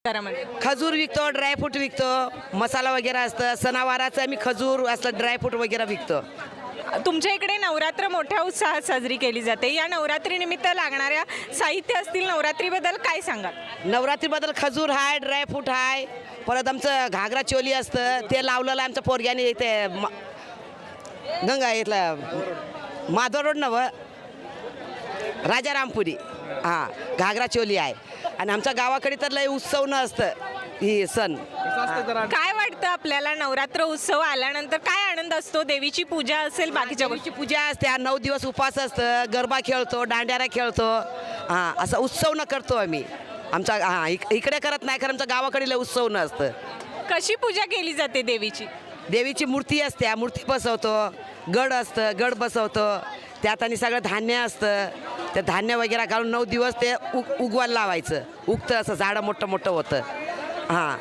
बाजारामध्ये? खजूर विकतो, ड्रायफ्रूट विकतो, मसाला वगैरे असतं. सणावाराचं आम्ही खजूर असतं, ड्रायफ्रूट वगैरे विकतो. तुमच्या इकडे नवरात्र मोठ्या उत्साहात साजरी केली जाते. या नवरात्रीनिमित्त लागणाऱ्या साहित्य असतील, नवरात्रीबद्दल काय सांगाल? नवरात्रीबद्दल खजूर आहे, ड्रायफ्रूट आहे, परत आमचं घागरा चोली असतं ते लावलेलं आमच्या पोरग्याने इथे गंगा इथला माधव रोड नवं राजारामपुरी हां घागरा चोली आहे. आणि आमच्या गावाकडे तर लय उत्सव न असतं ही सण. काय वाटतं आपल्याला नवरात्र उत्सव आल्यानंतर काय आनंद असतो? देवीची पूजा असेल, बाकीच्या गोष्टी. देवीची पूजा असते, 9 दिवस उपास असतं, गरबा खेळतो, दांड्यारा खेळतो. हां असा उत्सव न करतो आम्ही. आमच्या हां इकडे करत नाही, कारण आमच्या गावाकडे लय उत्सव न असतं. कशी पूजा केली जाते देवीची? देवीची मूर्ती असते, मूर्ती बसवतो, गड असतं, गड बसवतो, त्यात आणि सगळं धान्य असतं. ते धान्य वगैरे घालून 9 दिवस ते उगवायला लावायचं. उगतं असं झाडं मोठं मोठं होतं. हां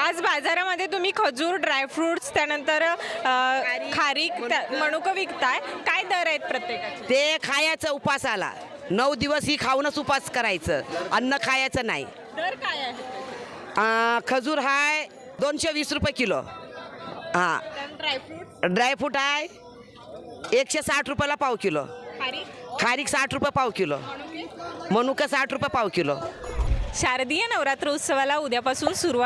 आज बाजारामध्ये तुम्ही खजूर, ड्रायफ्रुट्स, त्यानंतर खारीक, मनुकं विकताय. काय दर आहेत प्रत्येकाचे? ते खायचं उपासाला 9 दिवस ही खाऊनच उपास करायचं, अन्न खायचं नाही. दर काय आहे? खजूर आहे 220 रुपये किलो. हां ड्रायफ्रुट्स, ड्रायफ्रूट आहे 160 रुपयाला पाव किलो. खारीक, खारीक 60 रुपये पाव किलो. मनुका 60 रुपये पाव किलो. शारदीय नवरात्र उत्सवाला उद्यापासून सुरुवात